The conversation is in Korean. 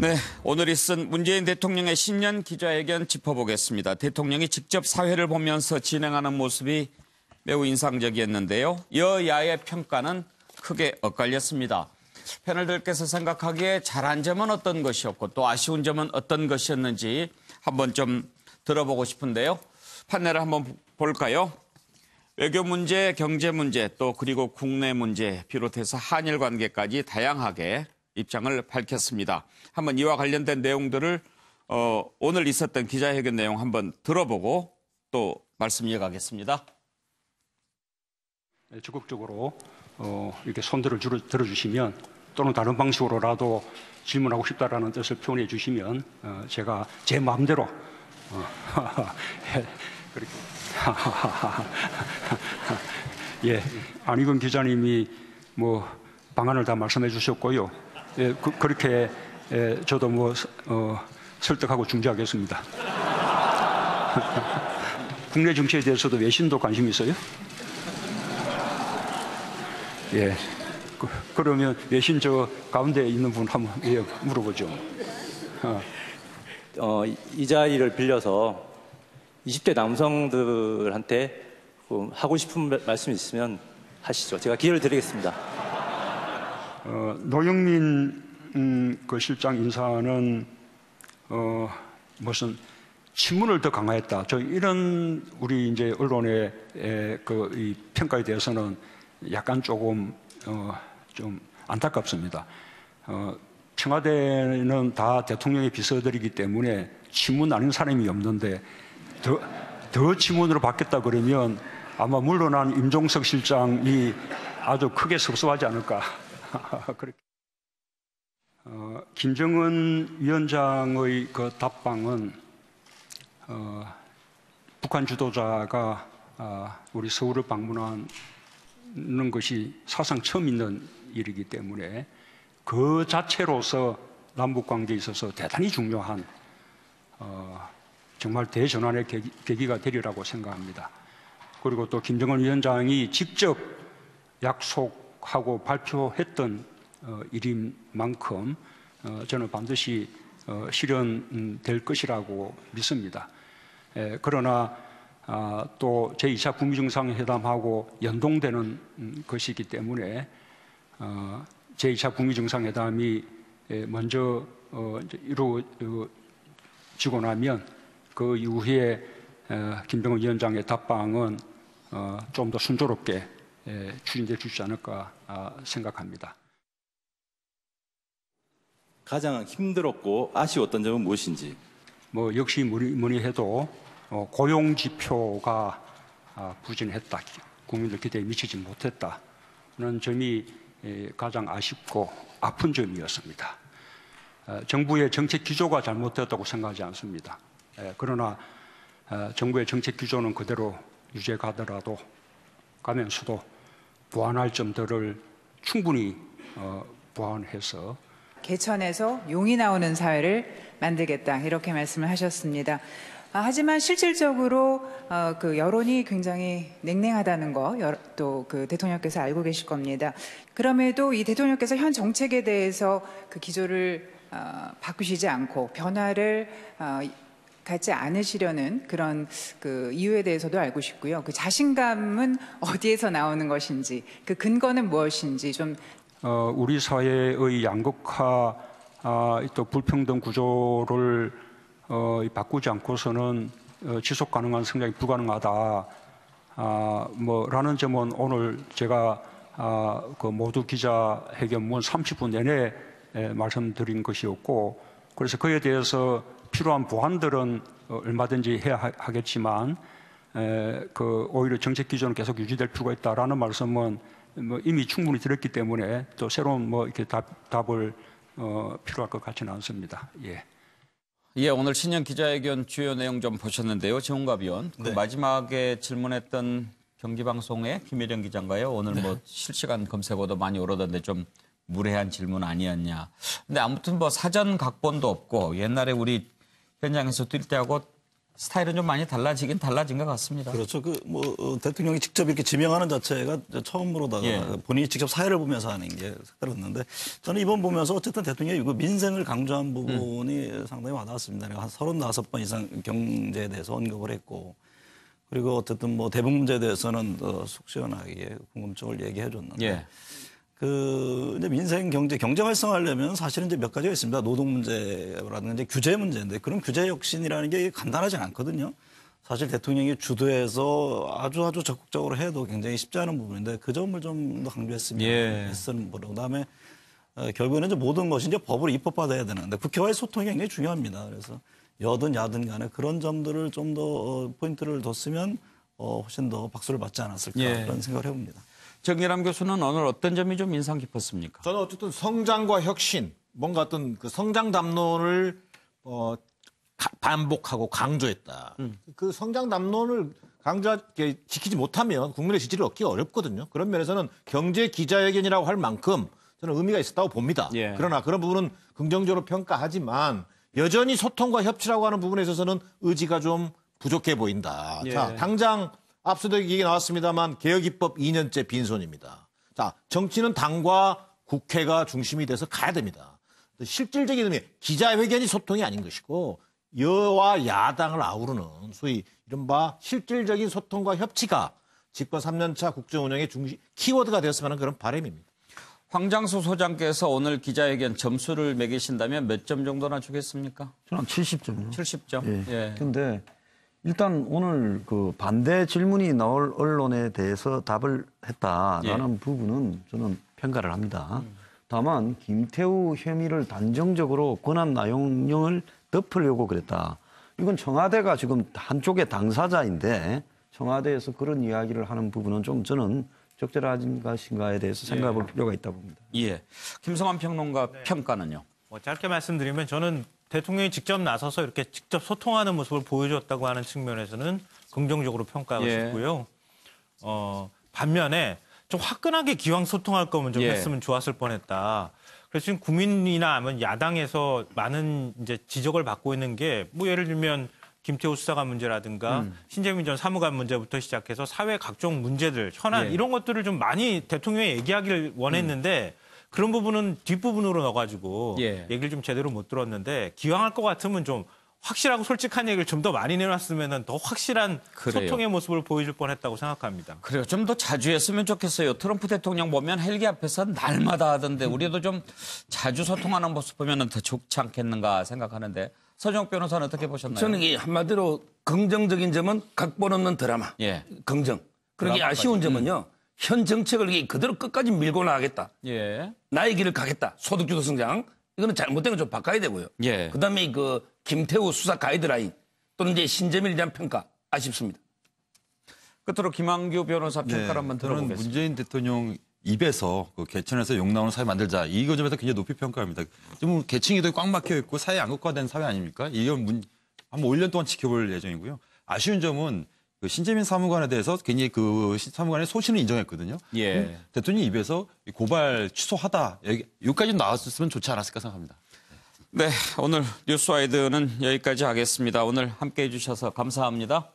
네, 오늘 있은 문재인 대통령의 신년 기자회견 짚어보겠습니다. 대통령이 직접 사회를 보면서 진행하는 모습이 매우 인상적이었는데요. 여야의 평가는 크게 엇갈렸습니다. 패널들께서 생각하기에 잘한 점은 어떤 것이었고 또 아쉬운 점은 어떤 것이었는지 한번 좀 들어보고 싶은데요. 판넬을 한번 볼까요? 외교 문제, 경제 문제, 또 그리고 국내 문제 비롯해서 한일 관계까지 다양하게 입장을 밝혔습니다. 한번 이와 관련된 내용들을 오늘 있었던 기자회견 내용 한번 들어보고 또 말씀 이어가겠습니다. 적극적으로 이렇게 손들을 들어주시면 또는 다른 방식으로라도 질문하고 싶다라는 뜻을 표현해 주시면 제가 제 마음대로 그렇게 예, 안희근 기자님이 뭐 방안을 다 말씀해 주셨고요. 예, 그렇게 저도 뭐 설득하고 중재하겠습니다. 국내 정치에 대해서도 외신도 관심 있어요? 예. 그러면 외신 저 가운데 있는 분 한번 물어보죠. 이 자리를 빌려서 20대 남성들한테 하고 싶은 말씀 있으면 하시죠. 제가 기회를 드리겠습니다. 노영민 그 실장 인사는 무슨 친문을 더 강화했다. 저 이런 우리 이제 언론의 이 평가에 대해서는 약간 조금 좀 안타깝습니다. 청와대는 다 대통령의 비서들이기 때문에 친문 아닌 사람이 없는데 더 친문으로 바뀌었다 그러면 아마 물러난 임종석 실장이 아주 크게 섭섭하지 않을까. 그렇게. 김정은 위원장의 그 답방은 북한 지도자가 우리 서울을 방문하는 것이 사상 처음 있는 일이기 때문에 그 자체로서 남북 관계에 있어서 대단히 중요한 정말 대전환의 계기가 되리라고 생각합니다. 그리고 또 김정은 위원장이 직접 약속하고 발표했던 일인 만큼 저는 반드시 실현될 것이라고 믿습니다. 그러나 또 제2차 북미 정상회담하고 연동되는 것이기 때문에 제2차 북미 정상회담이 먼저 이루어지고 나면 그 이후에 김정은 위원장의 답방은 좀 더 순조롭게 추진돼 주지 않을까 생각합니다. 가장 힘들었고 아쉬웠던 점은 무엇인지? 뭐 역시 뭐니 해도 고용 지표가 부진했다. 국민들 기대에 미치지 못했다는 점이 가장 아쉽고 아픈 점이었습니다. 정부의 정책 기조가 잘못되었다고 생각하지 않습니다. 그러나 정부의 정책 기조는 그대로 가면서도 보완할 점들을 충분히 보완해서 개천에서 용이 나오는 사회를 만들겠다 이렇게 말씀을 하셨습니다. 하지만 실질적으로 그 여론이 굉장히 냉랭하다는 거 또 그 대통령께서 알고 계실 겁니다. 그럼에도 이 대통령께서 현 정책에 대해서 그 기조를 바꾸시지 않고 변화를 갖지 않으시려는 그런 그 이유에 대해서도 알고 싶고요. 그 자신감은 어디에서 나오는 것인지, 그 근거는 무엇인지 좀. 우리 사회의 양극화 또 불평등 구조를 바꾸지 않고서는 지속 가능한 성장이 불가능하다. 라는 점은 오늘 제가 그 모두 기자회견문 30분 내내 말씀드린 것이었고, 그래서 그에 대해서 필요한 보완들은 얼마든지 해야 하겠지만 오히려 정책 기조는 계속 유지될 필요가 있다라는 말씀은 뭐 이미 충분히 드렸기 때문에 또 새로운 뭐 이렇게 답을 필요할 것 같지는 않습니다. 예. 예, 오늘 신년 기자회견 주요 내용 좀 보셨는데요, 정운갑 위원. 네. 그 마지막에 질문했던 경기방송의 김혜령 기자인가요? 오늘 뭐 실시간 검색어도 많이 오르던데 좀 무례한 질문 아니었냐. 근데 아무튼 뭐 사전 각본도 없고 옛날에 우리 현장에서 뛸 때하고 스타일은 좀 많이 달라지긴 달라진 것 같습니다. 그렇죠. 대통령이 직접 이렇게 지명하는 자체가 처음으로다가 예. 본인이 직접 사회를 보면서 하는 게 색다랐는데 저는 이번 보면서 어쨌든 대통령이 그 민생을 강조한 부분이 상당히 와닿았습니다. 한 35번 이상 경제에 대해서 언급을 했고 그리고 어쨌든 뭐 대북 문제에 대해서는 속 시원하게 궁금증을 얘기해 줬는데 예. 이제 민생 경제 활성화하려면 사실은 이제 몇 가지가 있습니다. 노동 문제라든지 규제 문제인데 그런 규제 혁신이라는 게 간단하지 않거든요. 사실 대통령이 주도해서 아주 적극적으로 해도 굉장히 쉽지 않은 부분인데 그 점을 좀 더 강조했으면 했는 거로. 그다음에 결국에는 이제 모든 것이 이제 법으로 입법받아야 되는데 국회와의 소통이 굉장히 중요합니다. 그래서 여든 야든 간에 그런 점들을 좀 더 포인트를 뒀으면 훨씬 더 박수를 받지 않았을까 그런 생각을 해봅니다. 정일함 교수는 오늘 어떤 점이 좀 인상 깊었습니까? 저는 어쨌든 성장과 혁신, 뭔가 어떤 그 성장 담론을 반복하고 강조했다. 그 성장 담론을 지키지 못하면 국민의 지지를 얻기가 어렵거든요. 그런 면에서는 경제 기자회견이라고 할 만큼 저는 의미가 있었다고 봅니다. 예. 그러나 그런 부분은 긍정적으로 평가하지만 여전히 소통과 협치라고 하는 부분에 있어서는 의지가 좀 부족해 보인다. 예. 자, 당장 앞서도 얘기 나왔습니다만 개혁입법 2년째 빈손입니다. 자, 정치는 당과 국회가 중심이 돼서 가야 됩니다. 실질적인 의미, 기자회견이 소통이 아닌 것이고 여와 야당을 아우르는 소위 이른바 실질적인 소통과 협치가 집권 3년차 국정운영의 중심 키워드가 되었으면 하는 그런 바람입니다. 황장수 소장께서 오늘 기자회견 점수를 매기신다면 몇 점 정도나 주겠습니까? 저는 70점이요. 70점. 예. 근데 일단 오늘 그 반대 질문이 나올 언론에 대해서 답을 했다라는 부분은 저는 평가를 합니다. 다만 김태우 혐의를 단정적으로 권한 나용령을 덮으려고 그랬다. 이건 청와대가 지금 한쪽의 당사자인데 청와대에서 그런 이야기를 하는 부분은 좀 저는 적절한 것인가에 대해서 생각해 볼 필요가 있다고 봅니다. 예. 김성환 평론가 평가는요? 짧게 말씀드리면 저는 대통령이 직접 나서서 이렇게 직접 소통하는 모습을 보여줬다고 하는 측면에서는 긍정적으로 평가하고 싶고요. 반면에 좀 화끈하게 기왕 소통할 거면 좀 했으면 좋았을 뻔했다. 그래서 지금 국민이나 아니면 야당에서 많은 이제 지적을 받고 있는 게 뭐 예를 들면 김태우 수사관 문제라든가 신재민 전 사무관 문제부터 시작해서 사회 각종 문제들, 현안 이런 것들을 좀 많이 대통령이 얘기하기를 원했는데 그런 부분은 뒷부분으로 넣어가지고 얘기를 좀 제대로 못 들었는데 기왕 할 것 같으면 좀 확실하고 솔직한 얘기를 좀 더 많이 내놨으면 더 확실한 소통의 모습을 보여줄 뻔했다고 생각합니다. 그래요. 좀 더 자주 했으면 좋겠어요. 트럼프 대통령 보면 헬기 앞에서 날마다 하던데 우리도 좀 자주 소통하는 모습 보면 더 좋지 않겠는가 생각하는데 서정욱 변호사는 어떻게 보셨나요? 저는 이 한마디로 긍정적인 점은 각본 없는 드라마. 긍정. 그러기 아쉬운 점은요. 현 정책을 그대로 끝까지 밀고 나가겠다. 나의 길을 가겠다. 소득주도 성장. 이거는 잘못된 거 좀 바꿔야 되고요. 그다음에 그 김태우 수사 가이드라인 또는 이제 신재민에 대한 평가 아쉽습니다. 끝으로 김한규 변호사 평가를 한번 들어보겠습니다. 저는 문재인 대통령 입에서 그 개천에서 욕 나오는 사회 만들자 이거 점에서 굉장히 높이 평가합니다. 좀 계층이도 꽉 막혀 있고 사회 양극화된 사회 아닙니까? 이건 한 5년 동안 지켜볼 예정이고요. 아쉬운 점은 그 신재민 사무관에 대해서 굉장히 그 사무관의 소신을 인정했거든요. 대통령 입에서 고발 취소하다 여기까지 나왔으면 좋지 않았을까 생각합니다. 네, 오늘 뉴스와이드는 여기까지 하겠습니다. 오늘 함께해 주셔서 감사합니다.